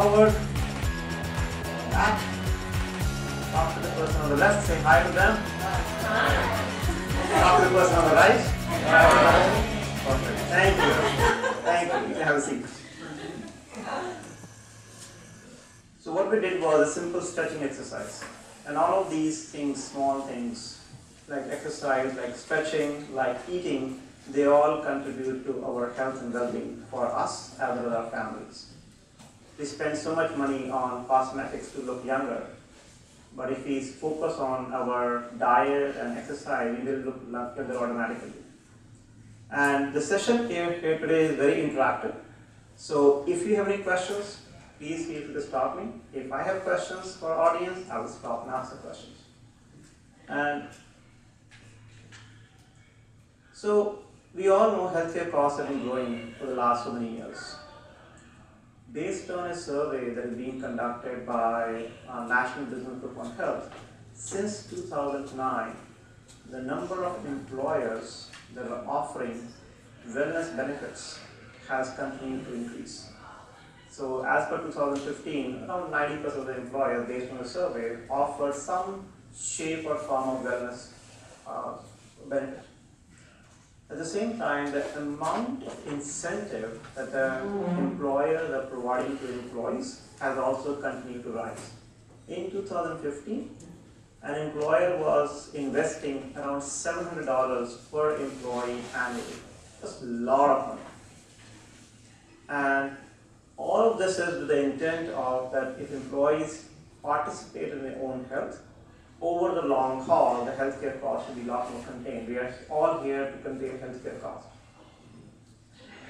forward, back, talk to the person on the left, say hi to them. Talk to the person on the right. Perfect. Thank you. Thank you. You can have a seat. So what we did was a simple stretching exercise. And all of these things, small things, like exercise, like stretching, like eating, they all contribute to our health and well-being for us as well as our families. We spend so much money on cosmetics to look younger, but if we focus on our diet and exercise, we will look younger automatically. And the session here today is very interactive. So if you have any questions, please feel free to stop me. If I have questions for our audience, I will stop and ask the questions. And so we all know healthcare costs have been growing for the last so many years. Based on a survey that is being conducted by National Business Group on Health, since 2009, the number of employers that are offering wellness benefits has continued to increase. So as per 2015, around 90% of the employers, based on the survey, offer some shape or form of wellness benefit. At the same time, the amount of incentive that the employers are providing to employees has also continued to rise. In 2015, an employer was investing around $700 per employee annually. That's a lot of money. And all of this is with the intent of that if employees participate in their own health, over the long haul, the healthcare cost should be a lot more contained. We are all here to contain healthcare costs.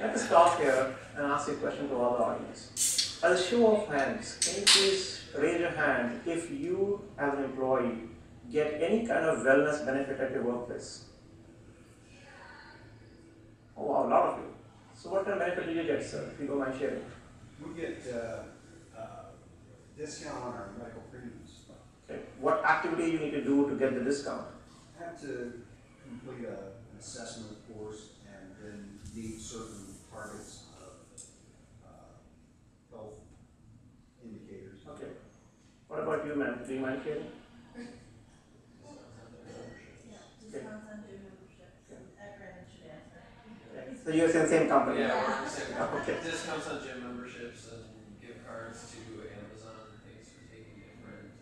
Let us stop here and ask a question to all the audience. As a show of hands, can you please raise your hand if you, as an employee, get any kind of wellness benefit at your workplace? Oh wow, a lot of you. So what kind of benefit do you get, sir, if you don't mind sharing? We get discount on our medical premiums. Okay. What activity you need to do to get the discount? I have to complete an assessment course and then meet certain targets of health indicators. Okay. What about you, ma'am? Do you mind sharing? So you're in the same company? Yeah, we're in the same company. Okay. Discounts on gym memberships and gift cards to Amazon and things for taking different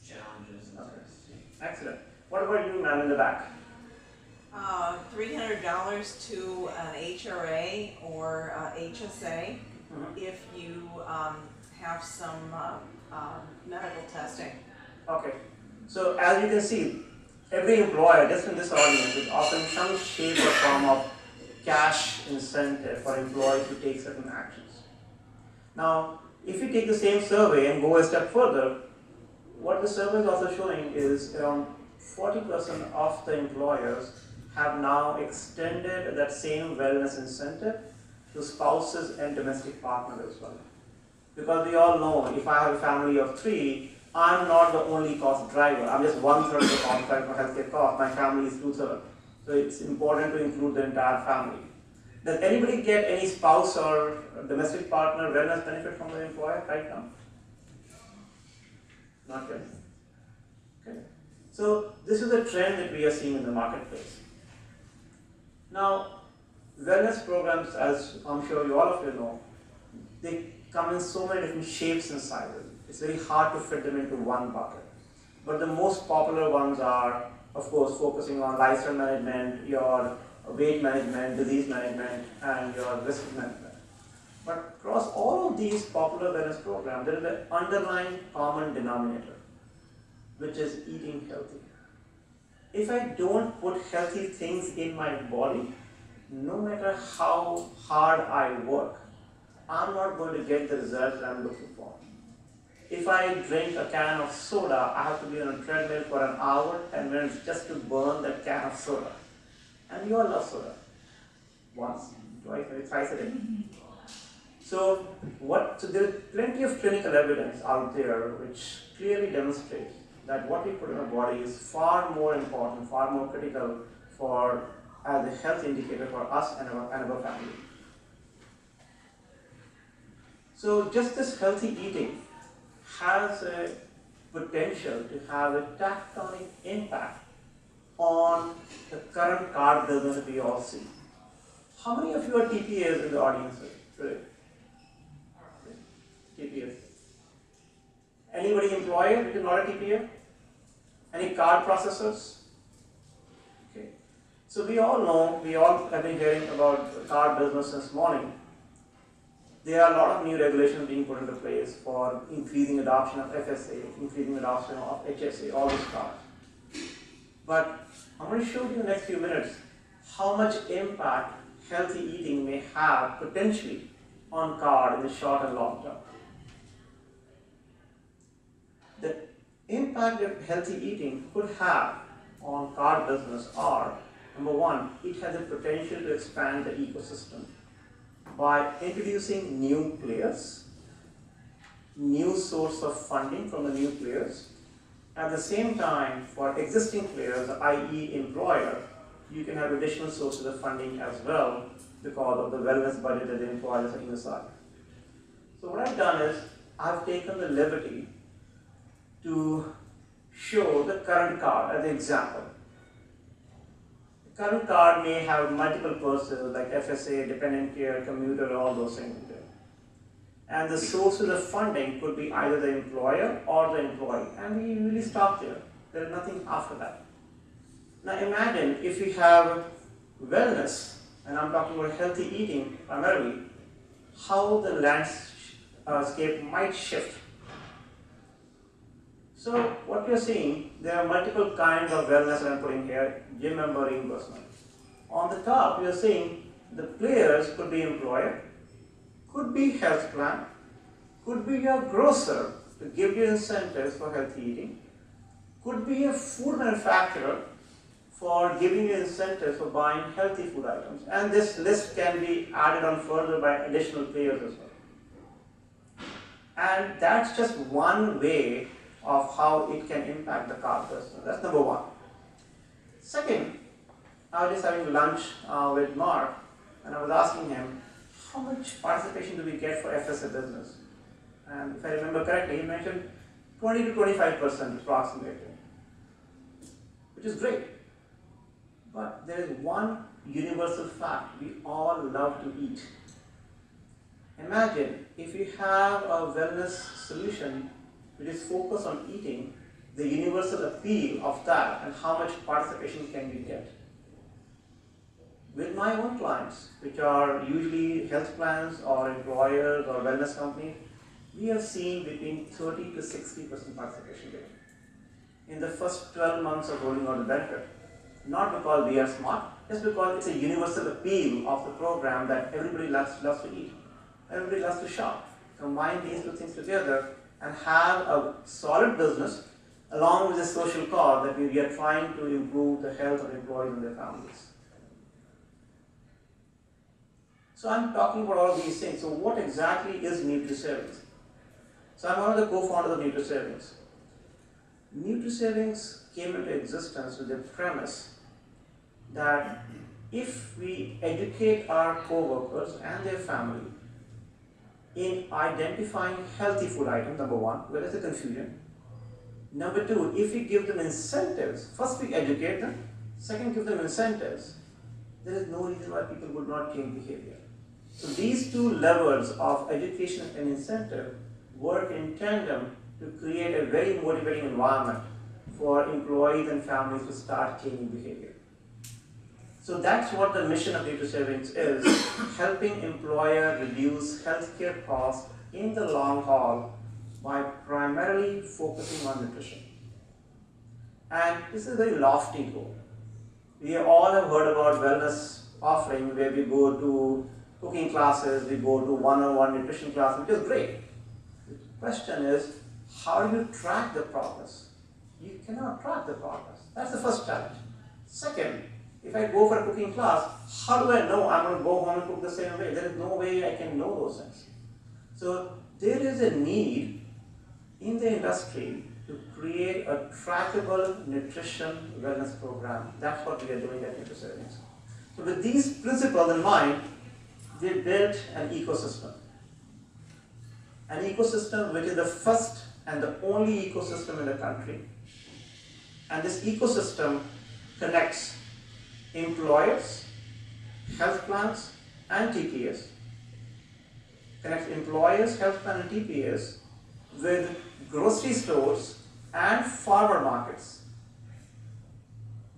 challenges and tests. Excellent. What about you, ma'am, in the back? $300 to an HRA or HSA if you have some medical testing. Okay. So as you can see, every employer, just in this audience, is offering some shape or form of cash incentive for employees to take certain actions. Now, if you take the same survey and go a step further, what the survey is also showing is around 40% of the employers have now extended that same wellness incentive to spouses and domestic partners as well. Because we all know, if I have a family of 3, I'm not the only cost driver. I'm just 1/3 of the cost driver for healthcare cost. My family is 2/3. So it's important to include the entire family. Does anybody get any spouse or domestic partner wellness benefit from the employer right now? Not yet. Okay. So this is a trend that we are seeing in the marketplace. Now, wellness programs, as I'm sure all of you know, they come in so many different shapes and sizes. It's very hard to fit them into one bucket. But the most popular ones are, of course, focusing on lifestyle management, your weight management, disease management, and your risk management. But across all of these popular wellness programs, there is an underlying common denominator, which is eating healthy. If I don't put healthy things in my body, no matter how hard I work, I'm not going to get the results that I'm looking for. If I drink a can of soda, I have to be on a treadmill for an hour, 10 minutes just to burn that can of soda. And you all love soda. Once, twice, maybe thrice a day. So there is plenty of clinical evidence out there which clearly demonstrates that what we put in our body is far more important, far more critical as a health indicator for us and our family. So just this healthy eating has a potential to have a tectonic impact on the current card business that we all see. How many of you are TPAs in the audience today? TPAs. Anybody employer which is not a TPA? Any card processors? Okay. So we all know, we all have been hearing about the card business since morning. There are a lot of new regulations being put into place for increasing adoption of FSA, increasing adoption of HSA, all these cards. But I'm going to show you in the next few minutes how much impact healthy eating may have potentially on card in the short and long term. The impact that healthy eating could have on card business are, number one, it has a potential to expand the ecosystem by introducing new players, new source of funding from the new players. At the same time, for existing players, i.e. employer, you can have additional sources of funding as well because of the wellness budget that the employer is setting aside. So what I've done is, I've taken the liberty to show the current card as an example. The current card may have multiple purses like FSA, dependent care, commuter, all those things in there. And the sources of funding could be either the employer or the employee. And we usually stop there. There is nothing after that. Now imagine if we have wellness, and I'm talking about healthy eating primarily, how the landscape might shift. So what you're seeing, there are multiple kinds of wellness that I'm putting here, gym member reimbursement. On the top, you're seeing the players could be employer, could be health plan, could be your grocer to give you incentives for healthy eating, could be a food manufacturer for giving you incentives for buying healthy food items. And this list can be added on further by additional players as well. And that's just one way of how it can impact the card business. That's number one. Second, I was just having lunch with Mark, and I was asking him, how much participation do we get for FSA business? And if I remember correctly, he mentioned 20 to 25% approximately, which is great. But there is one universal fact: we all love to eat. Imagine if we have a wellness solution which is focused on eating, the universal appeal of that and how much participation can we get. With my own clients, which are usually health plans or employers or wellness companies, we have seen between 30 to 60% participation rate in the first 12 months of rolling out the benefit. Not because we are smart, just because it's a universal appeal of the program that everybody loves to eat, everybody loves to shop. Combine these two things together and have a solid business along with the social cause that we are trying to improve the health of employees and their families. So I'm talking about all of these things. So what exactly is NutriSavings? So I'm one of the co-founders of NutriSavings. NutriSavings came into existence with the premise that if we educate our co-workers and their family in identifying healthy food items, number one, where is the confusion? Number two, if we give them incentives, first we educate them, second give them incentives, there is no reason why people would not change behavior. So these two levels of education and incentive work in tandem to create a very motivating environment for employees and families to start changing behavior. So that's what the mission of NutriSavings is, helping employer reduce healthcare costs in the long haul by primarily focusing on nutrition. And this is a very lofty goal. We all have heard about wellness offering where we go to cooking classes, we go to one-on-one nutrition class, which is great. The question is, how do you track the progress? You cannot track the progress. That's the first challenge. Second, if I go for a cooking class, how do I know I'm going to go home and cook the same way? There is no way I can know those things. So there is a need in the industry to create a trackable nutrition wellness program. That's what we are doing at NutriSavings. So with these principles in mind, we built an ecosystem. an ecosystem which is the first and the only ecosystem in the country. And this ecosystem connects employers, health plans, and TPAs. Connects employers, health plans, and TPAs with grocery stores and farmer markets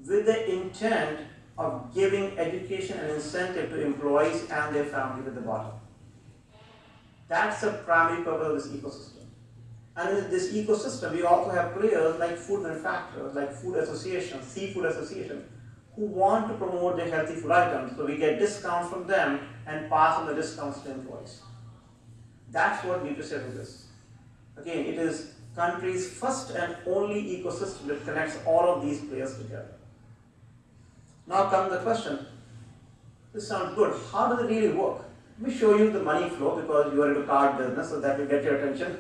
with the intent of giving education and incentive to employees and their families at the bottom. That's the primary purpose of this ecosystem. And in this ecosystem, we also have players like food manufacturers, like food associations, seafood associations, who want to promote their healthy food items, so we get discounts from them and pass on the discounts to employees. That's what NutriService is. Again, it is country's first and only ecosystem that connects all of these players together. Now comes the question, this sounds good, how does it really work? Let me show you the money flow because you are in the card business, so that will get your attention.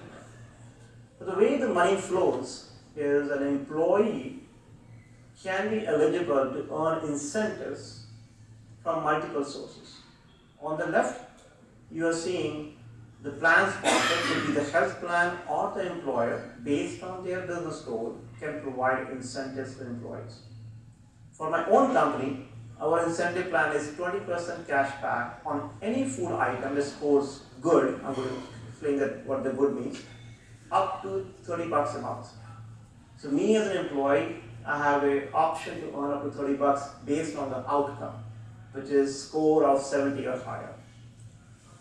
But the way the money flows is an employee can be eligible to earn incentives from multiple sources. On the left, you are seeing the plan sponsor, could be the health plan or the employer, based on their business goal, can provide incentives to employees. For my own company, our incentive plan is 20% cash back on any food item that scores good. I'm going to explain what the good means, up to $30 a month. So me as an employee, I have an option to earn up to $30 based on the outcome, which is score of 70 or higher.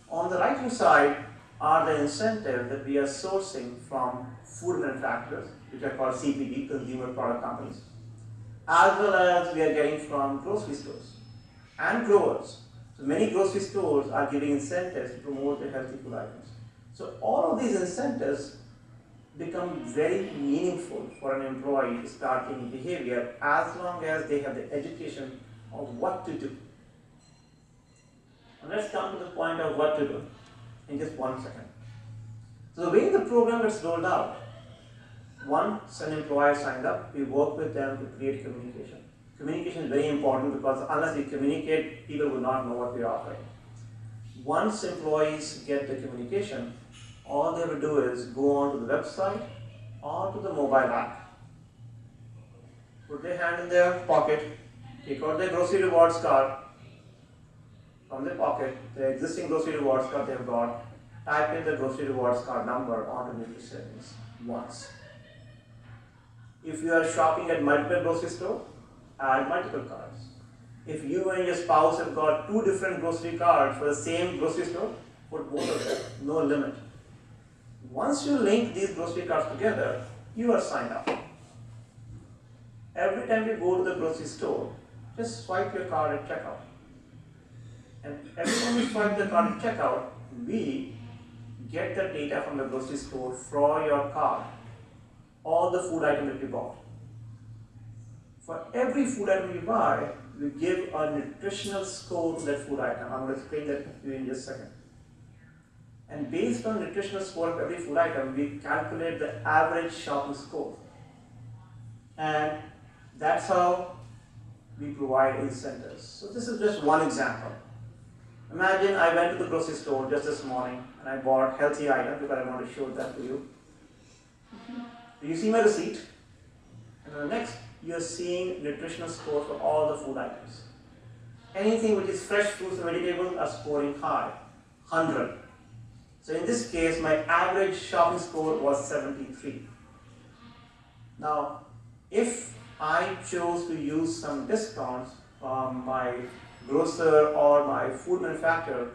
On the right hand side are the incentives that we are sourcing from food manufacturers, which are called CPG, consumer product companies, as well as we are getting from grocery stores and growers. So many grocery stores are giving incentives to promote their healthy food items. So all of these incentives become very meaningful for an employee to start taking behavior as long as they have the education of what to do. And let's come to the point of what to do in just 1 second. So the way the program gets rolled out, once an employer signed up, we work with them to create communication. Communication is very important because unless we communicate, people will not know what we are offering. Once employees get the communication, all they will do is go onto the website or to the mobile app, put their hand in their pocket, take out their grocery rewards card from their pocket, the existing grocery rewards card they've got, type in the grocery rewards card number onto NutriService once. If you are shopping at multiple grocery stores, add multiple cards. If you and your spouse have got 2 different grocery cards for the same grocery store, put both of them, no limit. Once you link these grocery cards together, you are signed up. Every time you go to the grocery store, just swipe your card at checkout. And every time you swipe the card at checkout, we get the data from the grocery store for your card, all the food items that you bought. For every food item you buy, we give a nutritional score to that food item. I'm going to explain that to you in just a second. And based on nutritional score of every food item, we calculate the average shopping score. And that's how we provide incentives. So this is just one example. Imagine I went to the grocery store just this morning and I bought healthy items because I want to show that to you. You see my receipt, and then the next you are seeing nutritional score for all the food items. Anything which is fresh fruits and vegetables are scoring high, 100. So in this case, my average shopping score was 73. Now, if I chose to use some discounts from my grocer or my food manufacturer,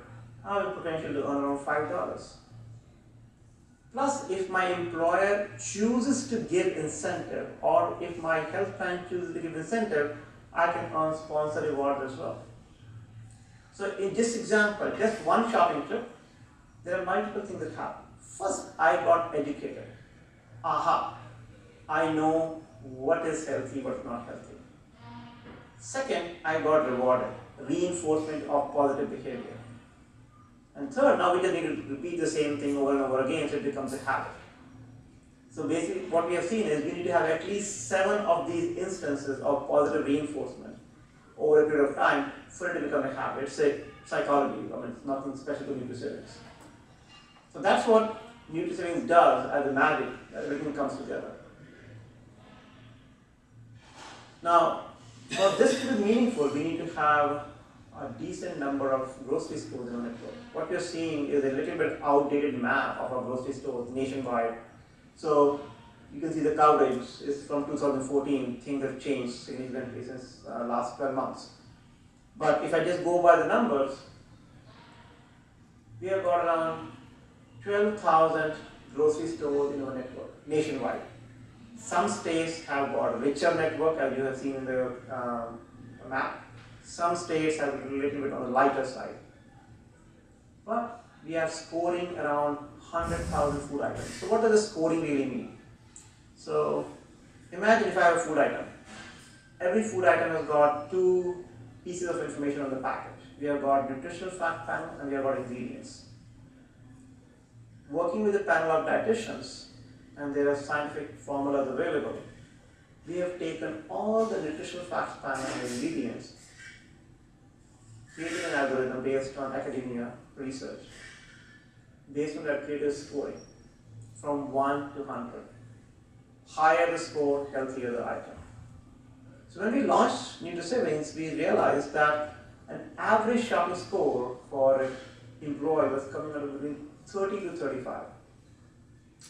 I have the potential to earn around $5. Plus, if my employer chooses to give incentive, or if my health plan chooses to give incentive, I can earn sponsor reward as well. So in this example, just one shopping trip, there are multiple things that happen. First, I got educated. Aha, I know what is healthy, what is not healthy. Second, I got rewarded, reinforcement of positive behavior. And third, now we just need to repeat the same thing over and over again so it becomes a habit. So basically what we have seen is we need to have at least 7 of these instances of positive reinforcement over a period of time for it to become a habit. It's a psychology, I mean, it's nothing special to NutriService. So that's what NutriSavings does as a magic, everything comes together. Now, for this to be meaningful, we need to have a decent number of grocery stores in our network. What you're seeing is a little bit outdated map of our grocery stores nationwide. So you can see the coverage is from 2014. Things have changed significantly since last 12 months. But if I just go by the numbers, we have got around 12,000 grocery stores in our network nationwide. Some states have got a richer network, as you have seen in the map. Some states have a little bit on the lighter side. But we are scoring around 100,000 food items. So what does the scoring really mean? So imagine if I have a food item. Every food item has got two pieces of information on the package. We have got nutritional fact panel and we have got ingredients. Working with a panel of dietitians, and there are scientific formulas available, we have taken all the nutritional facts panel and ingredients, created an algorithm based on academia research. Based on that, created a scoring from 1 to 100. Higher the score, healthier the item. So when we launched NutriSavings, we realized that an average shopping score for an employee was coming out between 30 to 35.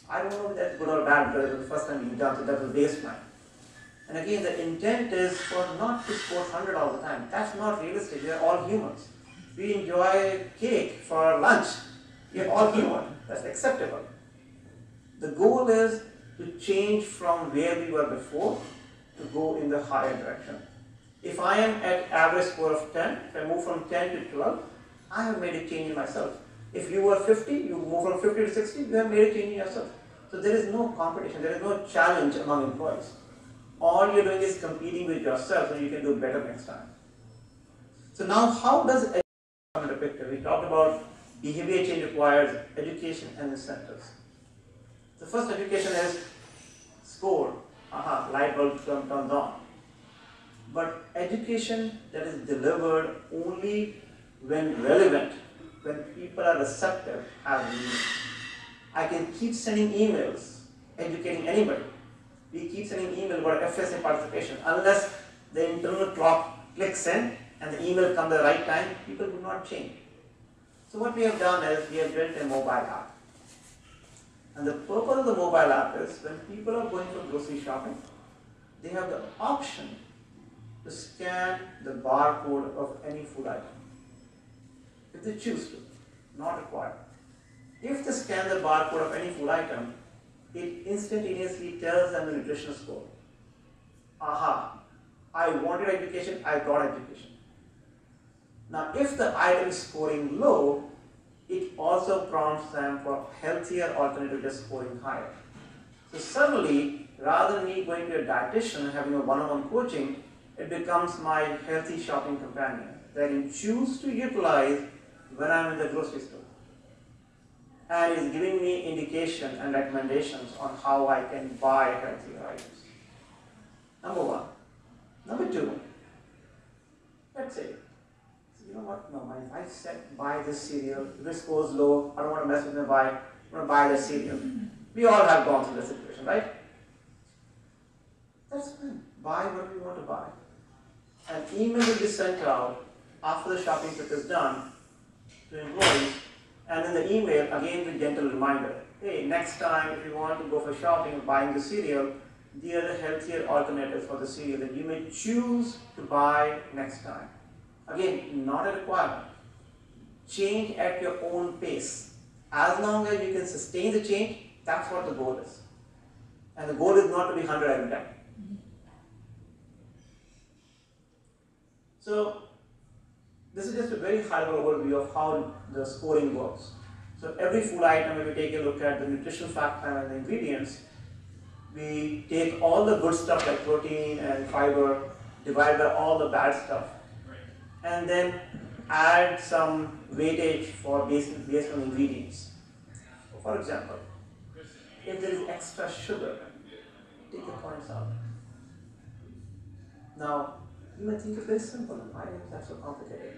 I don't know if that's good or bad, because it was the first time being done, so that was baseline. And again, the intent is for not to score 100 all the time. That's not realistic. We are all humans. We enjoy cake for lunch. We are all human. That's acceptable. The goal is to change from where we were before to go in the higher direction. If I am at average score of 10, if I move from 10 to 12, I have made a change in myself. If you were 50, you move from 50 to 60, you have made a change in yourself. So there is no competition, there is no challenge among employees. All you're doing is competing with yourself so you can do better next time. So now how does education come into picture? We talked about behavior change requires education and incentives. The first education is score. Light bulb turns on. But education that is delivered only when relevant, when people are receptive, has meaning. I can keep sending emails, educating anybody. We keep sending emails about FSA participation. Unless the internal clock clicks in and the email comes at the right time, people will not change. So what we have done is we have built a mobile app. And the purpose of the mobile app is when people are going for grocery shopping, they have the option to scan the barcode of any food item. If they choose to, not required. If they scan the barcode of any food item, it instantaneously tells them the nutritional score. I wanted education, I got education. Now, if the item is scoring low, it also prompts them for healthier alternative just scoring higher. So suddenly, rather than me going to a dietitian and having a one-on-one coaching, it becomes my healthy shopping companion that I can choose to utilize when I'm in the grocery store. And is giving me indication and recommendations on how I can buy healthier items. Number one. Number two, let's say, you know what, no, my wife said buy this cereal, if it scores low, I don't want to mess with my wife, I want to buy the cereal. We all have gone through the situation, right? That's fine, buy what we want to buy. An email will be sent out after the shopping trip is done to employees, and in the email, again with gentle reminder, hey, next time if you want to go for shopping and buying the cereal, these are the healthier alternatives for the cereal that you may choose to buy next time. Again, not a requirement. Change at your own pace. As long as you can sustain the change, that's what the goal is. And the goal is not to be 100 every time. So, this is just a very high-level overview of how the scoring works. So every food item, if we take a look at the nutritional fact panel and the ingredients, we take all the good stuff like protein and fiber, divide by all the bad stuff, and then add some weightage for based on ingredients. For example, if there is extra sugar, take the points out. Now, you may think it's very simple. Why is that so complicated?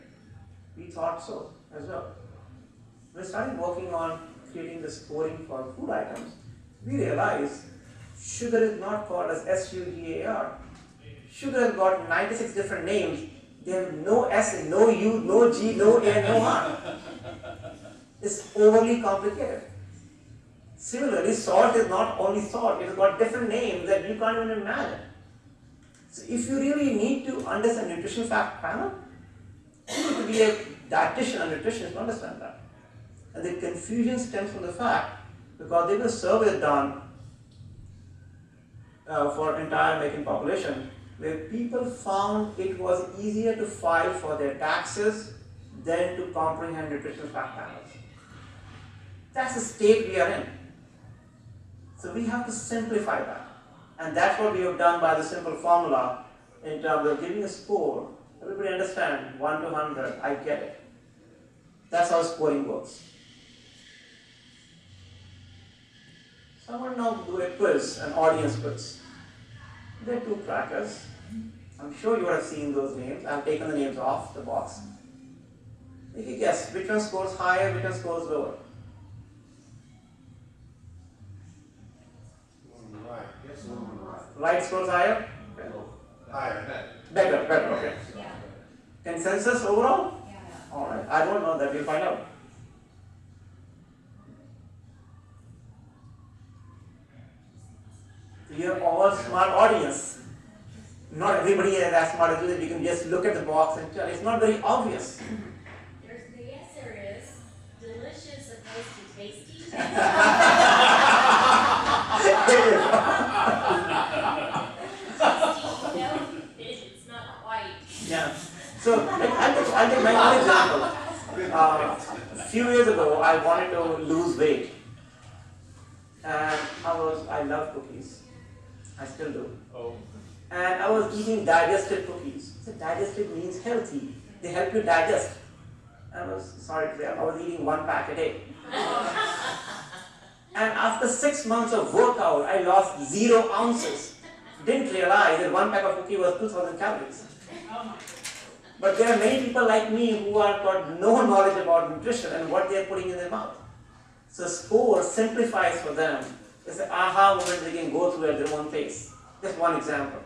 We thought so as well. We started working on creating the scoring for food items, we realized sugar is not called as SUGAR. Sugar has got 96 different names. They have no S, no U, no G, no A, no R. It's overly complicated. Similarly, salt is not only salt, it has got different names that you can't even imagine. So if you really need to understand nutrition fact panel, you need to be a dietitian and nutritionist to understand that. And the confusion stems from the fact because there was a survey done for entire American population where people found it was easier to file for their taxes than to comprehend nutrition fact panels. That's the state we are in. So we have to simplify that. And that's what we have done by the simple formula in terms of giving a score. Everybody understand 1 to 100, I get it. That's how scoring works. So I want to now do a quiz, an audience quiz. There are two crackers. I'm sure you have seen those names. I've taken the names off the box. If you guess which one scores higher, which one scores lower. Right. Yes, right. Right scores higher? Okay. Higher. Better, okay. Yeah. Consensus overall? Yeah. Alright, I don't know that, we'll find out. You are all smart audience. Not everybody is as smart as you. You can just look at the box and tell. It's not very obvious. The answer is delicious opposed to tasty. It's not quite. Yeah. So I'll take my own example. A few years ago, I wanted to lose weight, and I love cookies. I still do. Oh. And I was eating digestive cookies. So digestive means healthy. They help you digest. I was sorry to say, I was eating 1 pack a day. And after 6 months of workout, I lost 0 ounces. Didn't realize that 1 pack of cookie was 2,000 calories. But there are many people like me who are got no knowledge about nutrition and what they are putting in their mouth. So score simplifies for them. It's an aha moment they can go through at their own pace. Just one example.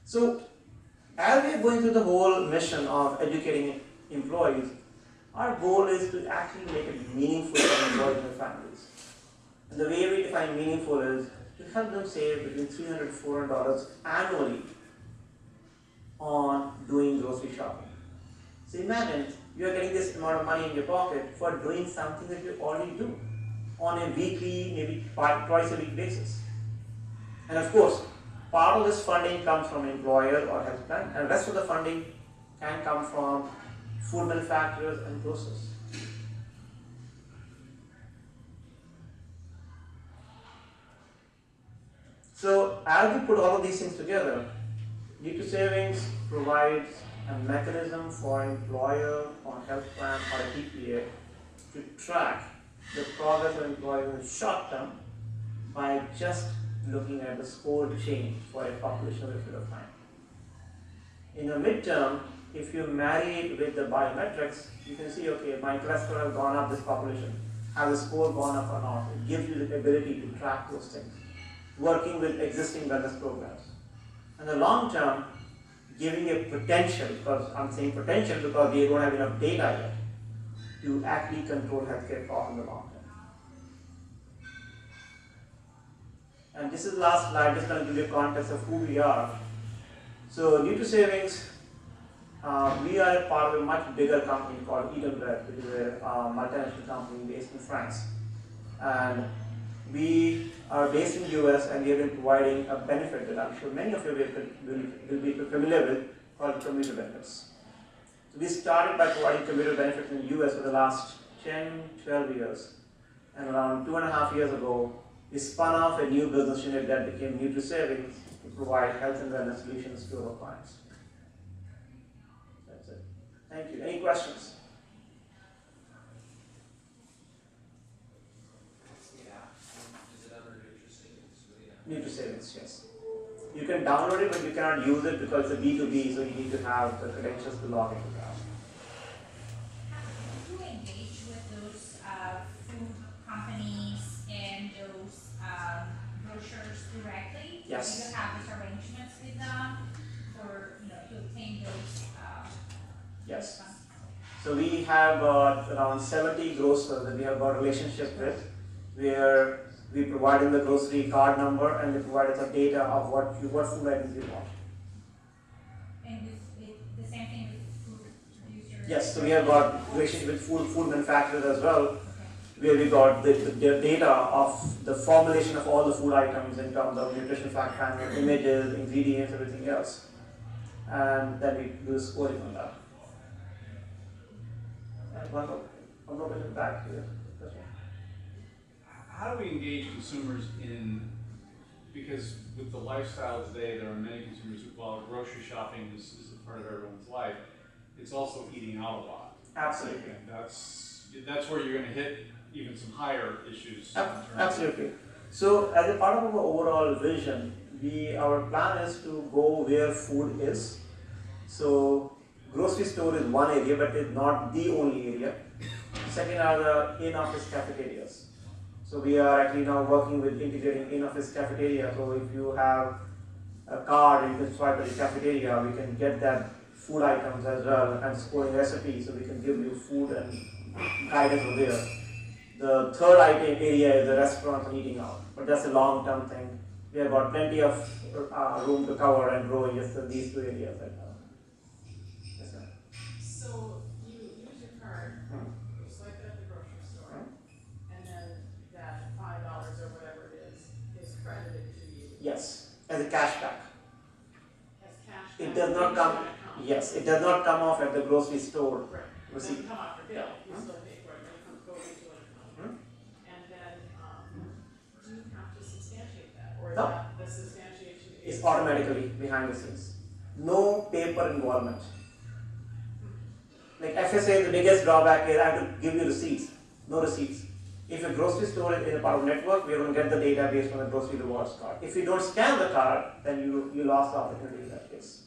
So, as we are going through the whole mission of educating employees, our goal is to actually make it meaningful for employees and their families. And the way we define meaningful is to help them save between $300 to $400 annually on doing grocery shopping. So imagine you are getting this amount of money in your pocket for doing something that you already do on a weekly, maybe twice a week basis. And of course, part of this funding comes from employer or health plan, and the rest of the funding can come from food manufacturers and grocers. So as we put all of these things together, Nutrition Savings provides a mechanism for employer or health plan or a TPA to track the progress of employees in the short term by just looking at the score change for a population over a period of time. In the midterm, if you marry it with the biometrics, you can see, okay, my cholesterol has gone up this population. Has the score gone up or not? It gives you the ability to track those things. Working with existing wellness programs. In the long term, giving a potential, because I'm saying potential because we don't have enough data yet, to actually control healthcare costs in the long term. And this is the last slide, just going to give you a context of who we are. So, Nutrition Savings, we are a part of a much bigger company called Edenred, which is a multinational company based in France. And we are based in the US and we have been providing a benefit that I'm sure many of you will be familiar with, called commuter benefits. So we started by providing commuter benefits in the US for the last 10, 12 years. And around 2.5 years ago, we spun off a new business unit that became Nutrition Savings to provide health and wellness solutions to our clients. That's it. Thank you. Any questions? Nutrition Savings, yes. You can download it, but you cannot use it because it's a B2B, so you need to have the credentials to log into that. Who engages Yes. Do you have these arrangements with them for, to obtain those, Yes. funds? So we have got around 70 grocers that we have got relationship with, where we provide them the grocery card number and they provide us the data of what food items you want. And the same thing with food producers? Yes, so we have got relationship with food manufacturers as well, Okay. where we got the data of the formulation of all the food items in terms of nutrition fact panel, images, ingredients, everything else. And then we do scoring on that. And one more question back here. How do we engage consumers in, because with the lifestyle today, there are many consumers who, while grocery shopping is a part of everyone's life, it's also eating out a lot. Absolutely. And that's where you're going to hit even some higher issues. Absolutely. So as a part of our overall vision, our plan is to go where food is. So grocery store is one area, but it's not the only area. Second are the in-office cafeterias. So we are actually now working with integrating in-office cafeteria. So if you have a card and you can swipe at the cafeteria, we can get that food items as well and scoring recipes, so we can give you food and guidance over there. The third item area is the restaurants and eating out, but that's a long-term thing. We have got plenty of room to cover and grow in just these two areas right now. Yes, ma'am. So you use your card, you swipe it at the grocery store, and then that $5 or whatever it is credited to you Yes, as a cashback. as cash. It back does not into come. your account. Yes, it does not come off at the grocery store. Right. It Receipt. doesn't come off your bill, you Hmm? still pay for it, but it comes goes into an account. Hmm? And then, do you have to substantiate that, or is No. that the substantiation is? It's automatically behind the scenes. No paper involvement. Like FSA, the biggest drawback is I have to give you receipts. No receipts. If a grocery store is a part of network, we are going to get the data based on the grocery rewards card. If you don't scan the card, then you lost the opportunity in that case.